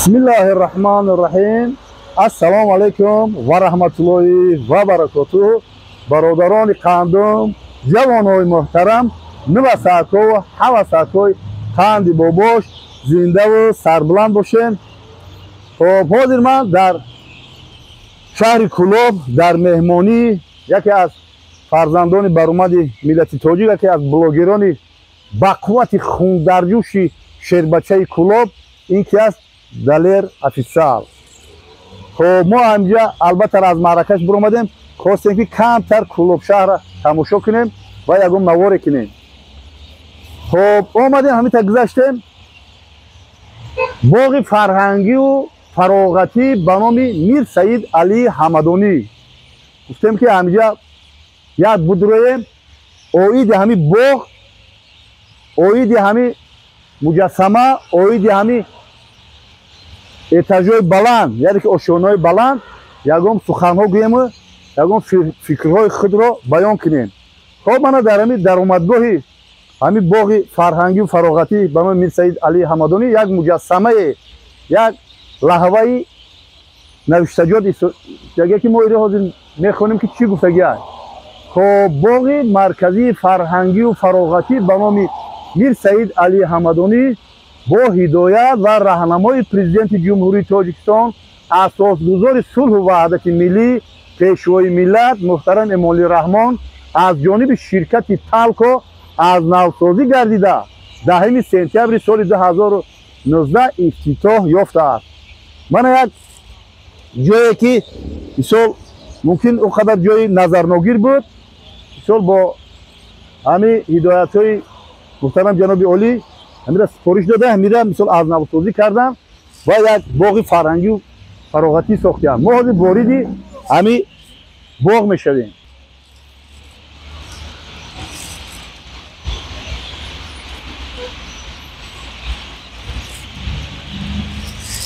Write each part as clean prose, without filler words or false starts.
Bismillahirrahmanirrahim. Assalomu alaykum va rahmatullohi va barakatuh. Barodaroni qandim, javonoy muhtaram, nivasako, havasakoy, qandi bobosh, zinda va sarbuland boshin. Xo'p, hozir men dar shahri Kulob, dar mehmoni yaki az farzandoni baromadi millati tojik, yaki az blogeroni бақуввати хундарҷӯши шербачаи Кулоб, ин ки аст Далер официал. Хоб мо ҳамҷа албатта аз маъракаш биромадем, хостем ки камтар Кулоб шаҳрро тамошо кунем ва ягон наворе кунем. Хоб омадем, ҳамита гузаштем боғи фарҳангию фароғатӣ ба номи Мир Саид Алии Ҳамадонӣ. Гуфтем ки ҳамҷа як будроем оиди ҳами боғ, оиди ҳами муҷассама, оиди ҳами этажҳои баланд, яъне ки ошёнаҳои баланд, ягон суханҳо гӯему, ягон фикрҳои худро баён кунем. Хоб мана дар ҳами даромадгоҳи ҳами боғи фарҳангию фароғатӣ ба номи Мир Саид Алии Ҳамадонӣ як муҷассамае, як лаҳваи навиштаҷот истояге ки мо иро ҳозир мехонем ки чӣ гуфтагӣ аст. Хоб боғи марказии фарҳангию фароғатӣ ба номи Мир Саид Алии Ҳамадонӣ бо ҳидоят ва раҳнамои президенти ҷумҳурии Тоҷикистон, асосгузори сулҳу ваҳдати миллӣ, пешвои миллат муҳтарам Эмомалӣ Раҳмон аз ҷониби ширкати Талко аз навсозӣ гардида 10 сентябри соли 2019 ифтитоҳ ёфтааст. Мана як ҷое ки мисол мумкин он қадар ҷои назарногир буд, мисол бо ҳами ҳидоятҳои муҳтарам ҷаноби олӣ ҳамира сипориш дода, ҳамира мисол аз навсозӣ кардан ва як боғи фарҳангию фароғатӣ сохтем. Мо ҳозир вориди ҳами боғ мешавем.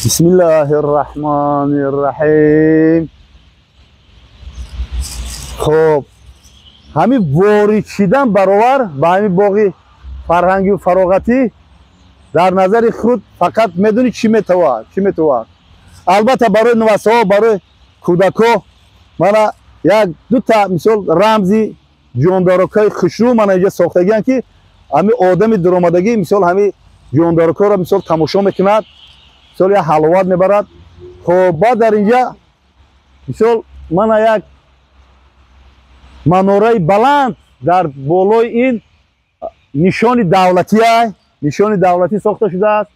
Бисмиллаҳирраҳмонирраҳим. Хоб, ҳами ворид шидан баровар ба ҳами боғи фарҳангию фароғатӣ дар назари худ фақат медонӣ чӣ метавад. Албатта барои нувасаҳо, барои кӯдако мана як дута мисол рамзи ҷондорокаи хушрӯ мана инҷа сохтагиам ки ҳами одами дуромадагӣ мисол ҳами ҷондорокаро мисол тамошо мекунад, мисол як ҳаловат мебарад. Хоб баъд дар инҷа мисол мана як манораи баланд дар болои ин нишони давлатӣ сохта шудааст.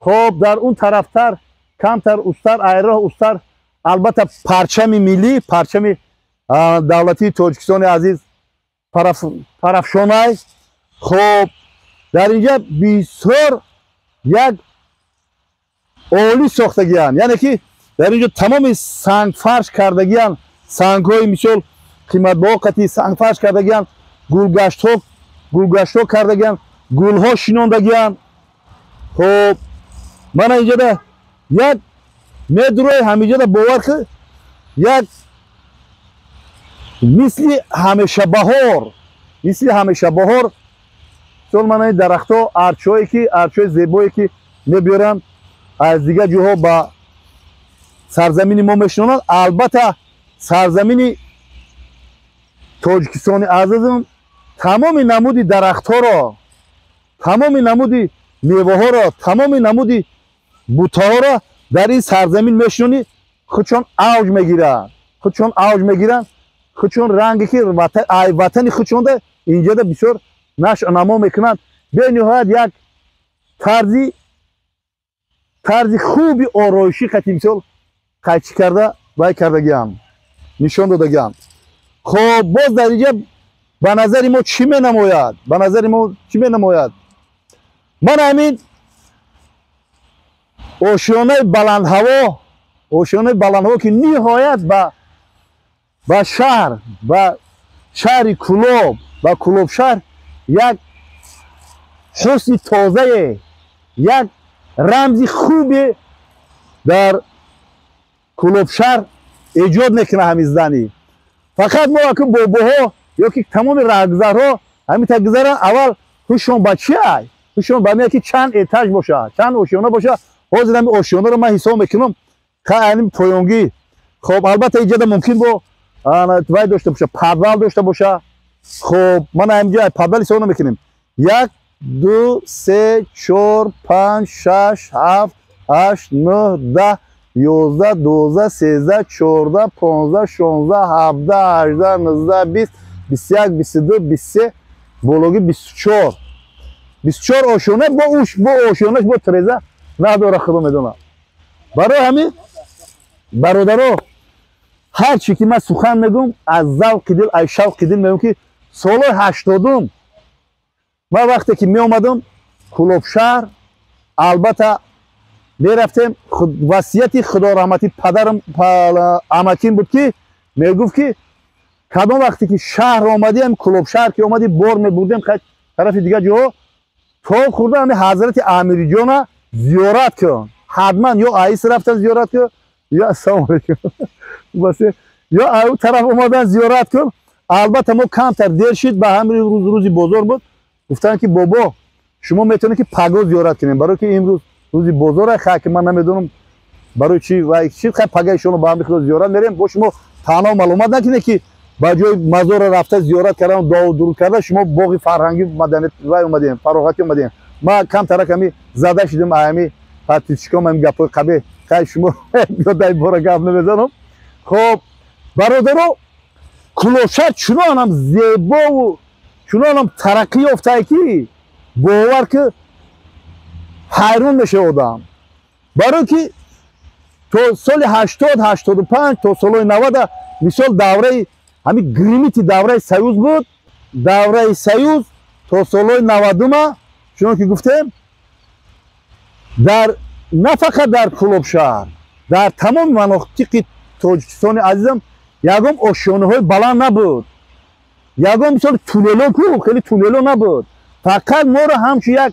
Хоб дар он тарафтар камтар устар айроҳ устар албатта парчами миллӣ, парчами давлатии Тоҷикистони азиз парафшонай. Хоб дар инҷа бисёр як олӣ сохтагианд, яъне ки дар инҷа тамоми сангфарш кардагианд, сангҳои мисол қиматбаҳо қатъи сангфарш кардагианд, гулгаштҳо кардагианд, гулҳо шинондагианд. Хоб мана инҷода як медурои ҳаминҷода бовар ки як мисли ҳамешабаҳор сол мана ин дарахтҳо арчҳои зебое ки мебиёранд аз дигар ҷоҳо ба сарзамини мо мешинонанд. Албатта сарзамини Тоҷикистони азизам тамоми намуди дарахтҳоро, тамоми намуди меваҳоро, тамоми намуди бутаҳоро дар ин сарзамин мешинонӣ. худшон авҷ мегиранд, худшон ранге ки ватани худшонда инҷода бисёр нашъ намо мекунанд. бениҳоят як тарзи хуби ороишӣ қатъи мисол қайчӣ карда вай кардагианд, нишон додагианд. Хоб боз дар инҷа ба назари мо чӣ менамояд? Ман ҳамин ошёнаи баландҳаво ки ниҳоят ба шаҳр, ба шаҳри Кулоб, ба Кулобшаҳр як ҳусни тозае, як рамзи хубе дар Кулобшаҳр эҷод мекунад ҳамизданӣ. Фақат мо аки бобоҳо ё ки тамоми раҳгузарҳо ҳамита гузаранд, аввал ҳушон ба чӣ ай? ҳушон ба ме ки чанд этаж бошад, чанд ошёна бошад, ҳозир ҳамин ошёнаро ман ҳисоб мекунам ҳамин поёнгӣ хоб албатта инҷода мумкин бо вай дошта боша падвал дошта боша хоб ман ҳаминҷо падвал ҳисоб намекунем 1 2 3 4 5 6 7 8 9 10 11 12 13 14 15 16 17 18 19 20 21 22 23 бологи 24 24 ошёна бо ошёнаш бо треза надора худо медонам. Барои ҳамин бародаро ҳар чӣ ки ман сухан мегӯм аз завқи дил аз шавқи дил мегӯм ки солҳои 80 ман вақте ки меомадам Кулобшаҳр албатта мерафтем васияти худо раҳмати падарам амаким буд ки мегуфт ки кадом вақте ки шаҳр омадем Кулобшаҳр ки омади бор мебурдем тарафи дигар ҷоҳо то хурда ҳами ҳазрати Амириҷона зиёрат кун ҳатман ё аис рафтан зиёрат кун ё ассалому алайкум ё ау тараф омадан зиёрат кун. Албатта мо камтар дер шид ба ҳамин рӯзи бозор буд гуфтанд ки бобо шумо метавонед ки паго зиёрат кунем барои ки имрӯз рӯзи бозор хай ки ман намедонам барои чӣ вай чӣ хай пагаишоно ба ҳамин худо зиёрат мерем бо шумо танҳо маълумат накунед ки ба ҷои мазора рафта зиёрат кардан дуо дуруд карда шумо боғи фарҳангӣ маданият вай омадем фароғатӣ омадем. Ман камтарак ҳами зада шидам ҳами подписчикам ҳами гапҳои қабеҳ хай шумо ёдаи бора гап намезанам. хоб бародаро Кулобшаҳр чунонам зебову чунонам тараққӣ ёфтае ки бовар ки ҳайрон мешава одам. барои ки то соли 80-85 то солҳои 90 мисол давраи ҳамин гримити давраи союз буд. Давраи союз то солҳои 90 чунон ки гуфтем дар на фақат дар Кулобшаҳр дар тамоми маноқиқи тоҷикистони азизам ягон ошёнаҳои баланд набуд. ягон мисоли туннело ку хеле туннело набуд. фақат моро ҳамчун як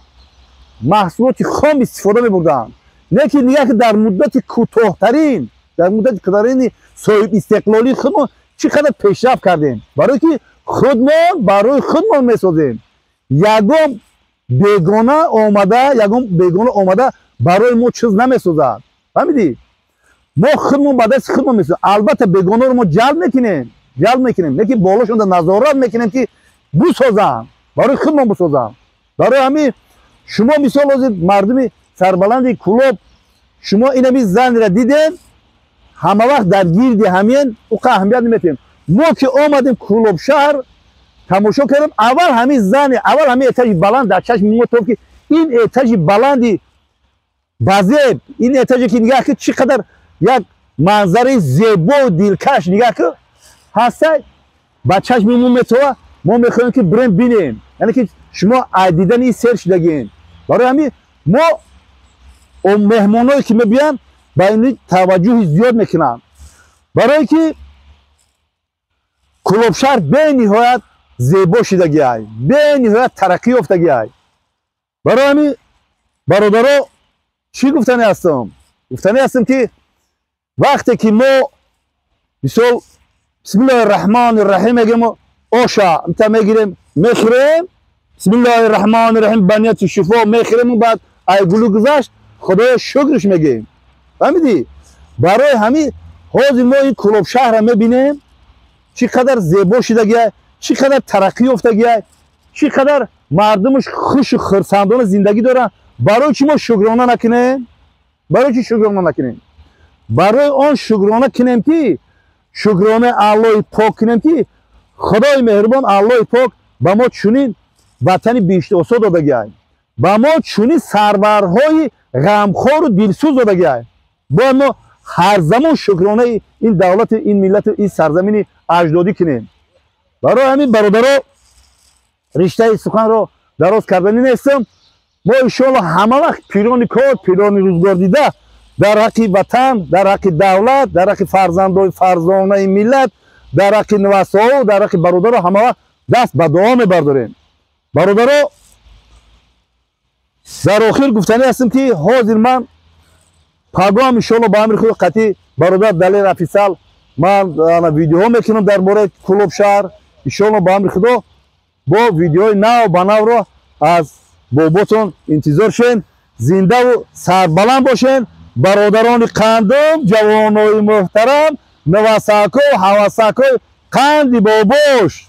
маҳсулоти хом истифода мебурданд. не ки нигах дар муддати кӯтоҳтарин дар муддати кӯтоҳтарини соҳибистиқлолии худмон чӣ қадар пешрафт кардем. барои ки худмон барои худмон месозем. ягон бегона омада барои мо чиз намесозад. фаҳмидӣ? мо худмон ба дасти худмон месозем. албатта бегонаро мо ҷалб мекунем не ки болошонда назорат мекунем ки бисозанд барои худмон бисозанд. барои ҳамин шумо мисол ҳозир мардуми сарбаланди Кулоб шумо инами занра дидем ҳама вақт дар гирди ҳамин уқа аҳамият наметиҳем. мо ки омадем Кулобшаҳр тамошо кардем аввал ҳамин зани аввал ҳамин этажи баланд дар чашми мо тоб ки ин этажи баланди базеб ин этаже ки нигах ки чӣ қадар як манзараи зебоу дилкаш нигах ки ҳаста ба чашми мо метова мо мехоҳем ки бирем бинем яъне ки шумо аз дидани ин сер шудагем. барои ҳамин мо меҳмоное ки мебиям ба ин таваҷҷӯҳи зиёд мекунам. барое ки Кулобшаҳр бениҳоят зебо шудагиай бениҳоят тараққӣ ёфтагиай. барои ҳамин бародаро чӣ гуфтане ҳастам ки вақте ки мо мисол бисмиллоҳи раҳмони раҳим мегӯем оша мта мегирем мехӯрем бисмиллоҳи раҳмони раҳим ба нияти шифо мехӯрем баъд ай гулу гузашт худоё шукрш мегӯем. фаҳмидӣ? барои ҳамин ҳозир мо ин Кулобшаҳрро мебинем чӣ қадар зебо шудагиай чӣ қадар тараққӣ ёфтагиай чӣ қадар мардумаш хушу хурсандона зиндагӣ доранд. барои чӣ мо шукрона накунем? барои чӣ шукрона накунем? барои он шукрона кунем ки шукронаи Аллоҳи пок кунем ки худои меҳрубон Аллоҳи пок ба мо чунин ватани биштосо додагиай ба мо чунин сарварҳои ғамхору дилсӯз додагиай. бояд мо ҳар замон шукронаи ин давлати ин миллату ин сарзамини аҷдодӣ кунем. барои ҳамин бародаро риштаи суханро дароз кардани нестам. мо иншоалло ҳама вақт пирони кор пирони рӯзгор дида дар ҳаққи ватан дар ҳаққи давлат дар ҳаққи фарзандои фарзонаи миллат дар ҳаққи навасоҳо дар ҳаққи бародаро ҳама вақт даст ба дуо мебардорем. бародаро дар охир гуфтанӣ ҳастам ки ҳозир ман пагоам иншоалло ба амри худи қатъӣ бародар Далел офисал ман видеоҳо мекунам дар бораи Кулобшаҳр. иншоалло ба амри худо бо видеоҳои нав ба навро аз боботон интизор шен. زنده و سربلند باشین. برادران قندم، جوانای محترم، نوسکو و حوسکو قند بابوش